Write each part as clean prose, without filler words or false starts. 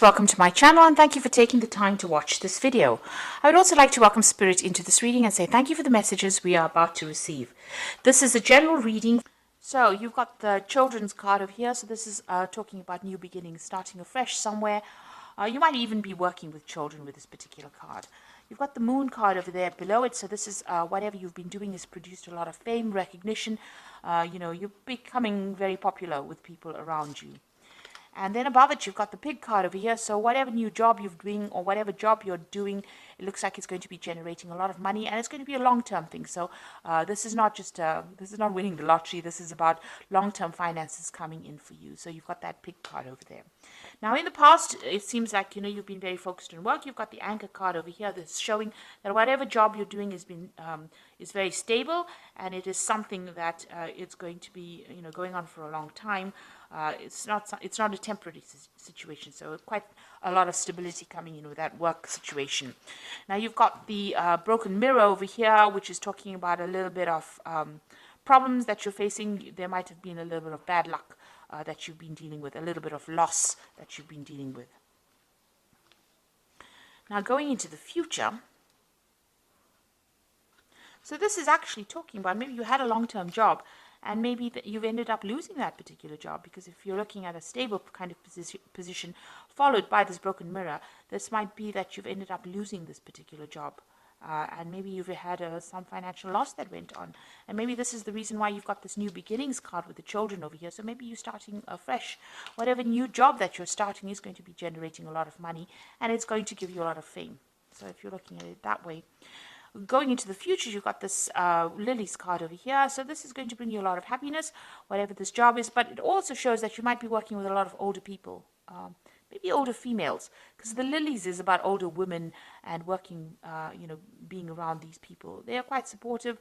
Welcome to my channel and thank you for taking the time to watch this video. I would also like to welcome Spirit into this reading and say thank you for the messages we are about to receive. This is a general reading. So you've got the children's card over here. So this is talking about new beginnings, starting afresh somewhere. You might even be working with children with this particular card. You've got the moon card over there below it. So this is whatever you've been doing has produced a lot of fame, recognition. You're becoming very popular with people around you. And then above it, you've got the pig card over here. So whatever new job you're doing or whatever job you're doing, it looks like it's going to be generating a lot of money and it's going to be a long-term thing. So this is not just, this is not winning the lottery. This is about long-term finances coming in for you. So you've got that pig card over there. Now in the past, it seems like, you've been very focused on work. You've got the anchor card over here that's showing that whatever job you're doing is very stable and it is something that it's going to be, going on for a long time. It's not a temporary situation, so quite a lot of stability coming in with that work situation. Now you've got the broken mirror over here, which is talking about a little bit of problems that you're facing. There might have been a little bit of bad luck that you've been dealing with, a little bit of loss that you've been dealing with. Now going into the future, so this is actually talking about maybe you had a long-term job and maybe that you've ended up losing that particular job, because if you're looking at a stable kind of position followed by this broken mirror, this might be that you've ended up losing this particular job. And maybe you've had some financial loss that went on. And maybe this is the reason why you've got this new beginnings card with the children over here. So maybe you're starting afresh. Whatever new job that you're starting is going to be generating a lot of money and it's going to give you a lot of fame. So if you're looking at it that way. Going into the future, you've got this Lily's card over here. So this is going to bring you a lot of happiness, whatever this job is. But it also shows that you might be working with a lot of older people, maybe older females, because the Lilies is about older women and working, being around these people. They are quite supportive.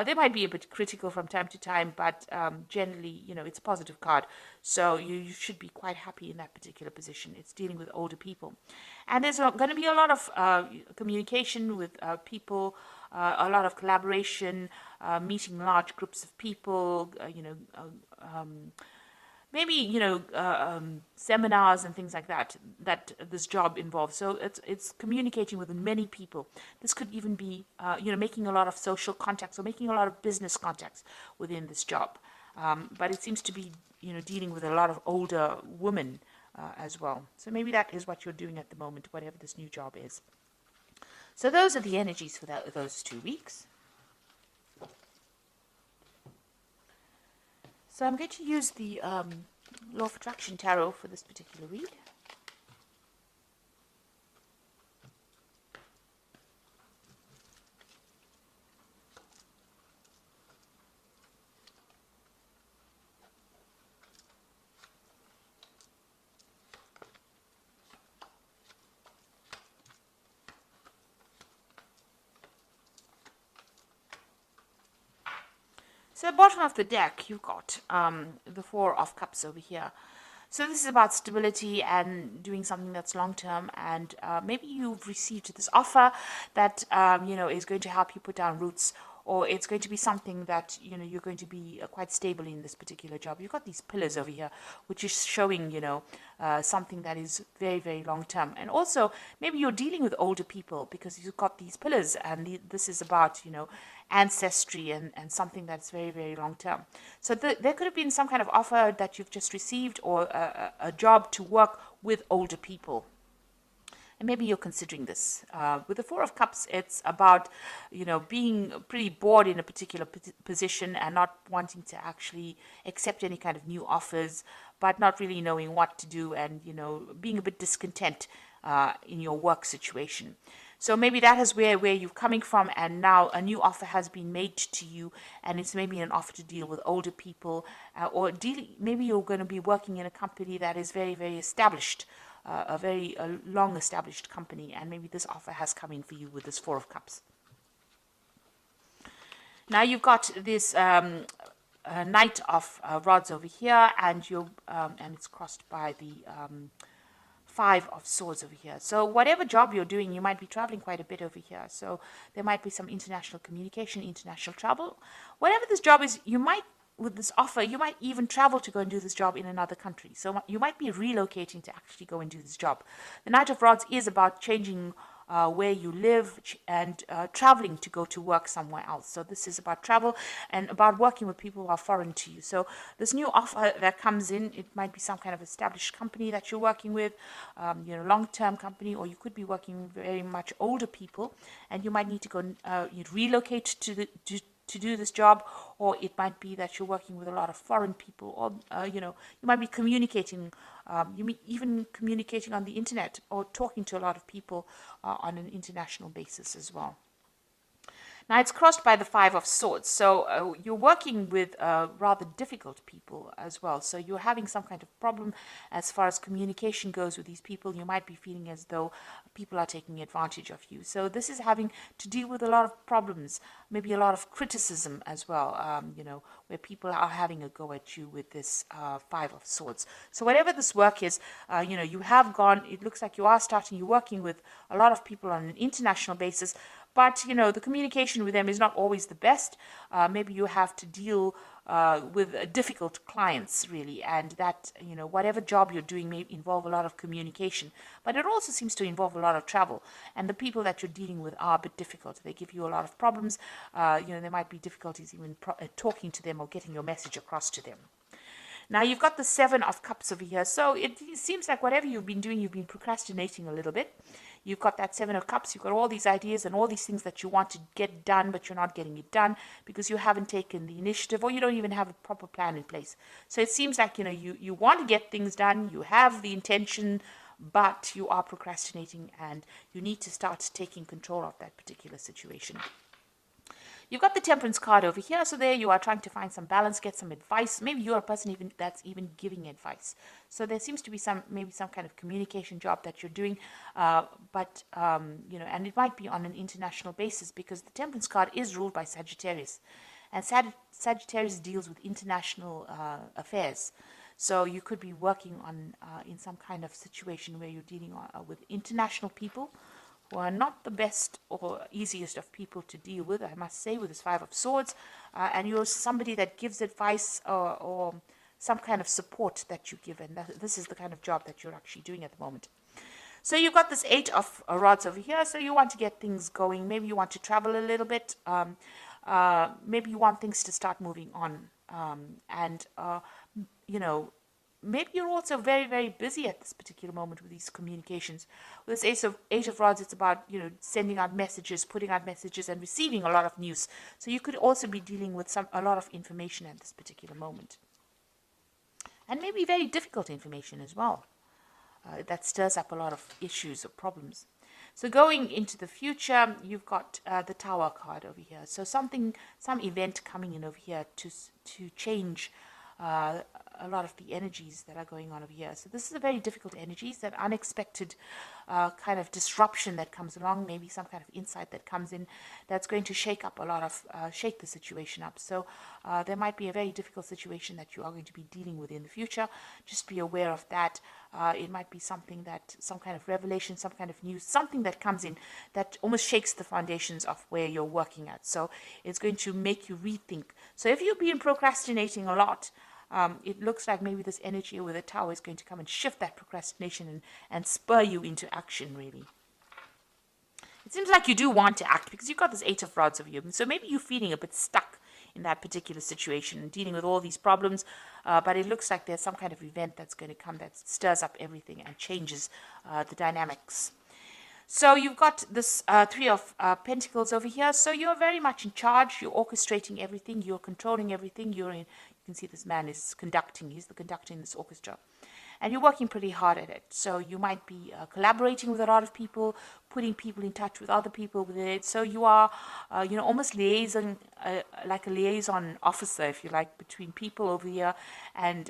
They might be a bit critical from time to time, but generally, it's a positive card. So you should be quite happy in that particular position. It's dealing with older people. And there's going to be a lot of communication with people, a lot of collaboration, meeting large groups of people, maybe seminars and things like that this job involves. So it's communicating with many people. This could even be making a lot of social contacts or making a lot of business contacts within this job. But it seems to be dealing with a lot of older women as well. So maybe that is what you're doing at the moment, whatever this new job is. So those are the energies for those 2 weeks. So I'm going to use the Law of Attraction Tarot for this particular read. So bottom of the deck, you've got the Four of Cups over here. So this is about stability and doing something that's long-term, and maybe you've received this offer that, is going to help you put down roots, or it's going to be something that, you're going to be quite stable in this particular job. You've got these pillars over here, which is showing, something that is very, very long-term. And also, maybe you're dealing with older people because you've got these pillars, and this is about, ancestry and something that's very, very long-term. So there could have been some kind of offer that you've just received, or a job to work with older people. And maybe you're considering this. With the Four of Cups, it's about, being pretty bored in a particular position and not wanting to actually accept any kind of new offers, but not really knowing what to do and, being a bit discontent in your work situation. So maybe that is where you're coming from, and now a new offer has been made to you, and it's maybe an offer to deal with older people, or maybe you're going to be working in a company that is very, very established, a very long-established company, and maybe this offer has come in for you with this Four of Cups. Now you've got this Knight of Rods over here, and it's crossed by the Five of Swords over here. So whatever job you're doing, you might be traveling quite a bit over here. So there might be some international communication, international travel. Whatever this job is, you might with this offer, you might even travel to go and do this job in another country. So you might be relocating to actually go and do this job. The Knight of Rods is about changing where you live and traveling to go to work somewhere else. So this is about travel and about working with people who are foreign to you. So this new offer that comes in, it might be some kind of established company that you're working with, long-term company, or you could be working with very much older people, and you might need to go you'd relocate to do this job, or it might be that you're working with a lot of foreign people, or you might be communicating, you may even communicating on the internet or talking to a lot of people on an international basis as well. Now it's crossed by the Five of Swords, so you're working with rather difficult people as well. So you're having some kind of problem as far as communication goes with these people. You might be feeling as though people are taking advantage of you. So this is having to deal with a lot of problems, maybe a lot of criticism as well, where people are having a go at you with this Five of Swords. So whatever this work is, you have gone, it looks like you're working with a lot of people on an international basis, but, the communication with them is not always the best. Maybe you have to deal with difficult clients, really, and that, whatever job you're doing may involve a lot of communication. But it also seems to involve a lot of travel. And the people that you're dealing with are a bit difficult. They give you a lot of problems. There might be difficulties even talking to them or getting your message across to them. Now you've got the Seven of Cups over here. So it seems like whatever you've been doing, you've been procrastinating a little bit. You've got that Seven of Cups. You've got all these ideas and all these things that you want to get done, but you're not getting it done because you haven't taken the initiative, or you don't even have a proper plan in place. So it seems like, you want to get things done. You have the intention, but you are procrastinating, and you need to start taking control of that particular situation. You've got the Temperance card over here, so there you are trying to find some balance, get some advice. Maybe you're a person that's even giving advice. So there seems to be maybe some kind of communication job that you're doing, and it might be on an international basis, because the Temperance card is ruled by Sagittarius, and Sagittarius deals with international affairs. So you could be working on in some kind of situation where you're dealing with international people, who are not the best or easiest of people to deal with, I must say, with this Five of Swords. And you're somebody that gives advice or some kind of support that you give. And this is the kind of job that you're actually doing at the moment. So you've got this Eight of Rods over here. So you want to get things going. Maybe you want to travel a little bit. Maybe you want things to start moving on. Maybe you're also very, very busy at this particular moment with these communications. With this Eight of Rods, it's about, sending out messages, putting out messages, and receiving a lot of news. So you could also be dealing with a lot of information at this particular moment. And maybe very difficult information as well. That stirs up a lot of issues or problems. So going into the future, you've got the Tower card over here. So some event coming in over here to change a lot of the energies that are going on over here. So this is a very difficult energy, that unexpected kind of disruption that comes along, maybe some kind of insight that comes in that's going to shake the situation up. So there might be a very difficult situation that you are going to be dealing with in the future. Just be aware of that. It might be some kind of revelation, some kind of news, something that comes in that almost shakes the foundations of where you're working at. So it's going to make you rethink. So if you've been procrastinating a lot, it looks like maybe this energy with the Tower is going to come and shift that procrastination and spur you into action, really. It seems like you do want to act, because you've got this Eight of Rods over you. So maybe you're feeling a bit stuck in that particular situation and dealing with all these problems, but it looks like there's some kind of event that's going to come that stirs up everything and changes the dynamics. So you've got this Three of Pentacles over here. So you're very much in charge. You're orchestrating everything. You're controlling everything. You can see this man is conducting. He's the conductor in this orchestra. And you're working pretty hard at it. So you might be collaborating with a lot of people, putting people in touch with other people with it. So you are, almost liaison, like a liaison officer, if you like, between people over here. And,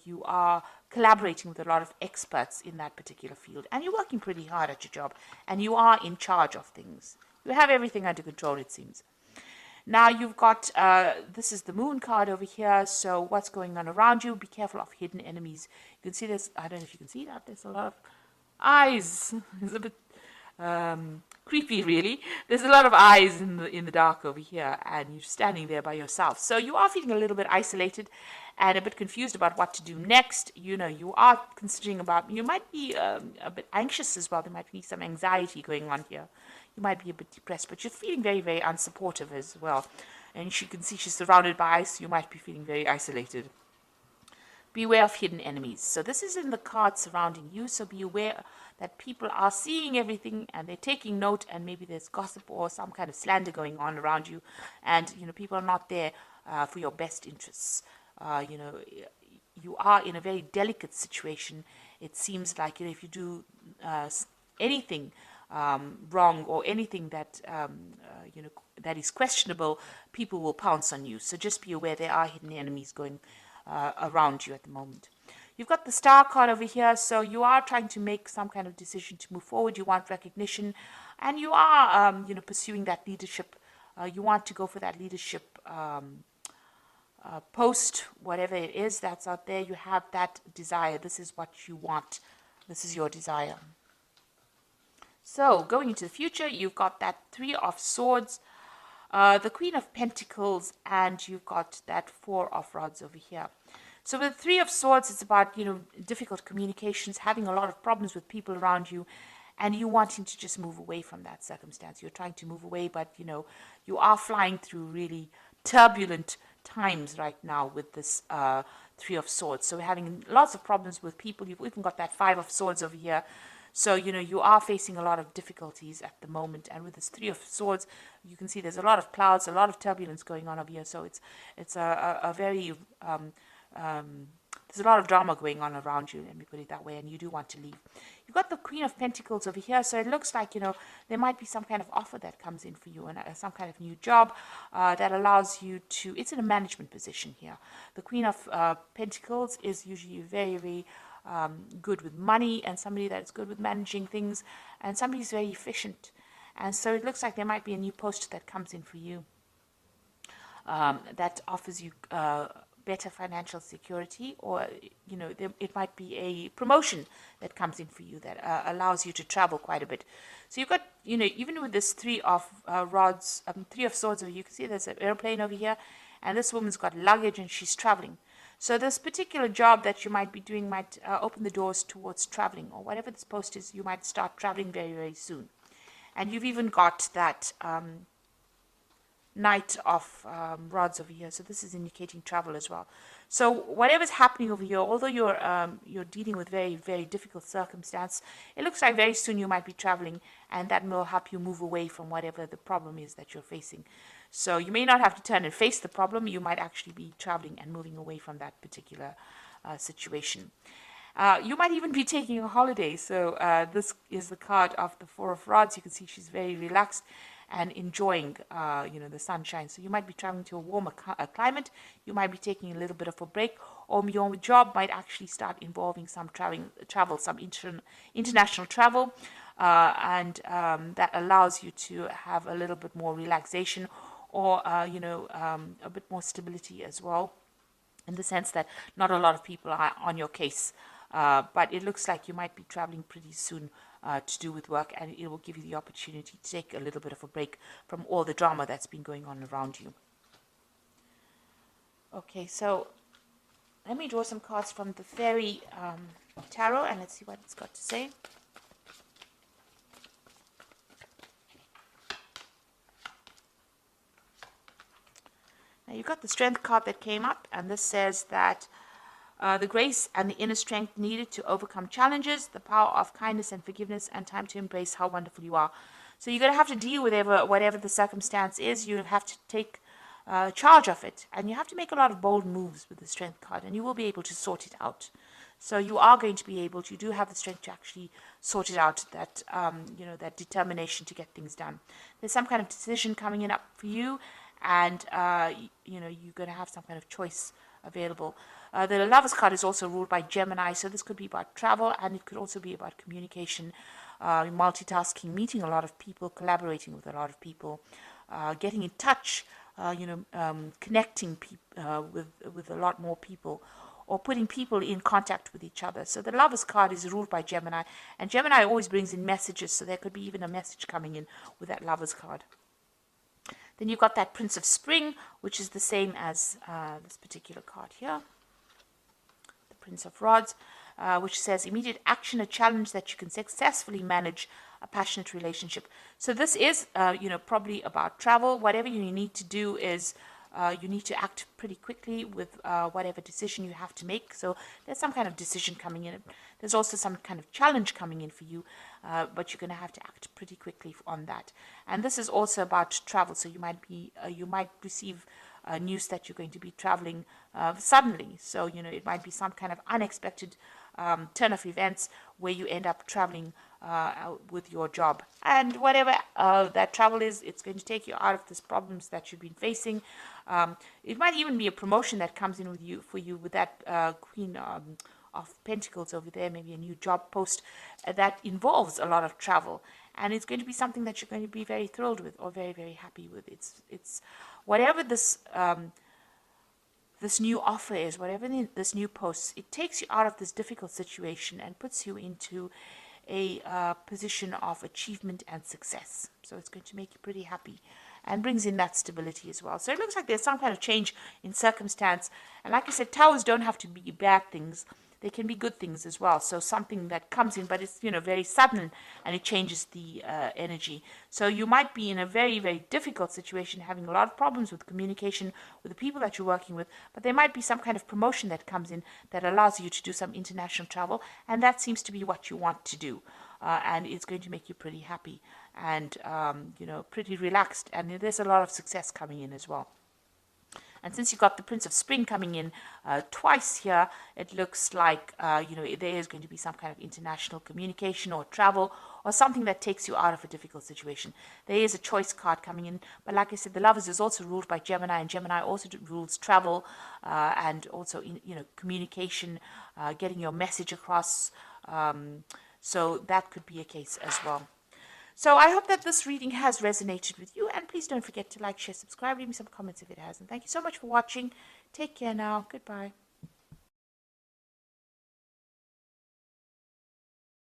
you are collaborating with a lot of experts in that particular field. And you're working pretty hard at your job. And you are in charge of things. You have everything under control, it seems. Now you've got, this is the Moon card over here, so what's going on around you? Be careful of hidden enemies. You can see this, I don't know if you can see that, there's a lot of eyes. It's a bit creepy, really. There's a lot of eyes in the dark over here, and you're standing there by yourself. So you are feeling a little bit isolated and a bit confused about what to do next. You know, you are considering about, you might be a bit anxious as well. There might be some anxiety going on here. You might be a bit depressed, but you're feeling very, very unsupportive as well. And you can see she's surrounded by ice. You might be feeling very isolated. Beware of hidden enemies. So this is in the card surrounding you. So be aware that people are seeing everything and they're taking note, and maybe there's gossip or some kind of slander going on around you. And, you know, people are not there for your best interests. You know, you are in a very delicate situation. It seems like, you know, if you do anything wrong or anything that, you know, that is questionable, people will pounce on you. So just be aware there are hidden enemies going around you at the moment. You've got the star card over here, so you are trying to make some kind of decision to move forward. You want recognition, and you are, you know, pursuing that leadership. You want to go for that leadership post, whatever it is that's out there. You have that desire. This is what you want. This is your desire. So going into the future, you've got that Three of Swords, the Queen of Pentacles, and you've got that Four of Rods over here. So with the Three of Swords, it's about, you know, difficult communications, having a lot of problems with people around you, and you wanting to just move away from that circumstance. You're trying to move away, but, you know, you are flying through really turbulent times right now with this Three of Swords. So we're having lots of problems with people. You've even got that Five of Swords over here. So, you know, you are facing a lot of difficulties at the moment. And with this Three of Swords, you can see there's a lot of clouds, a lot of turbulence going on over here. So it's a very, there's a lot of drama going on around you, let me put it that way, and you do want to leave. You've got the Queen of Pentacles over here. So it looks like, you know, there might be some kind of offer that comes in for you, and some kind of new job that allows you to, it's in a management position here. The Queen of Pentacles is usually very, very good with money, and somebody that's good with managing things, and somebody who's very efficient. And so it looks like there might be a new post that comes in for you that offers you better financial security, or, you know, it might be a promotion that comes in for you that allows you to travel quite a bit. So you've got, you know, even with this Three of Rods, Three of Swords over, you can see there's an airplane over here, and this woman's got luggage and she's traveling. So this particular job that you might be doing might open the doors towards traveling, or whatever this post is, you might start traveling very, very soon. And you've even got that Knight of Rods over here. So this is indicating travel as well. So whatever's happening over here, although you're dealing with very, very difficult circumstance, it looks like very soon you might be traveling, and that will help you move away from whatever the problem is that you're facing. So you may not have to turn and face the problem. You might actually be traveling and moving away from that particular situation. You might even be taking a holiday. So this is the card of the Four of Rods. You can see she's very relaxed and enjoying, you know, the sunshine. So you might be traveling to a warmer climate. You might be taking a little bit of a break, or your job might actually start involving some travel, some international travel, and that allows you to have a little bit more relaxation, or, you know, a bit more stability as well, in the sense that not a lot of people are on your case. But it looks like you might be traveling pretty soon to do with work, and it will give you the opportunity to take a little bit of a break from all the drama that's been going on around you. Okay, so let me draw some cards from the Fairy Tarot, and let's see what it's got to say. Now you've got the Strength card that came up, and this says that the grace and the inner strength needed to overcome challenges, the power of kindness and forgiveness, and time to embrace how wonderful you are. So you're going to have to deal with whatever the circumstance is. You have to take charge of it, and you have to make a lot of bold moves with the Strength card, and you will be able to sort it out. So you are going to be able to, you do have the strength to actually sort it out, that, you know, that determination to get things done. There's some kind of decision coming in up for you, and, you know, you're going to have some kind of choice available. The Lovers card is also ruled by Gemini, so this could be about travel, and it could also be about communication, multitasking, meeting a lot of people, collaborating with a lot of people, getting in touch, you know, connecting with a lot more people, or putting people in contact with each other. So the Lovers card is ruled by Gemini, and Gemini always brings in messages, so there could be even a message coming in with that Lovers card. Then you've got that Prince of Spring, which is the same as this particular card here. The Prince of Rods, which says immediate action, a challenge that you can successfully manage, a passionate relationship. So this is, probably about travel. Whatever you need to do is you need to act pretty quickly with whatever decision you have to make. So there's some kind of decision coming in. There's also some kind of challenge coming in for you, but you're going to have to act pretty quickly on that. And this is also about travel. So you might receive news that you're going to be traveling suddenly. So it might be some kind of unexpected turn of events where you end up traveling with your job, and whatever that travel is, it's going to take you out of these problems that you've been facing. It might even be a promotion that comes in for you with that Queen of Pentacles over there, maybe a new job post that involves a lot of travel, and it's going to be something that you're going to be very thrilled with or very, very happy with. It's whatever this this new offer is, whatever this new post, it takes you out of this difficult situation and puts you into a position of achievement and success. So it's going to make you pretty happy and brings in that stability as well. So it looks like there's some kind of change in circumstance. And like I said, towers don't have to be bad things. They can be good things as well. So something that comes in, but it's, very sudden, and it changes the energy. So you might be in a very, very difficult situation, having a lot of problems with communication with the people that you're working with, but there might be some kind of promotion that comes in that allows you to do some international travel, and that seems to be what you want to do. And it's going to make you pretty happy and, pretty relaxed. And there's a lot of success coming in as well. And since you've got the Prince of Spring coming in twice here, it looks like, there is going to be some kind of international communication or travel or something that takes you out of a difficult situation. There is a choice card coming in. But like I said, the Lovers is also ruled by Gemini, and Gemini also rules travel and also, communication, getting your message across. So that could be a case as well. So I hope that this reading has resonated with you, and please don't forget to like, share, subscribe, leave me some comments if it has. And thank you so much for watching. Take care now. Goodbye.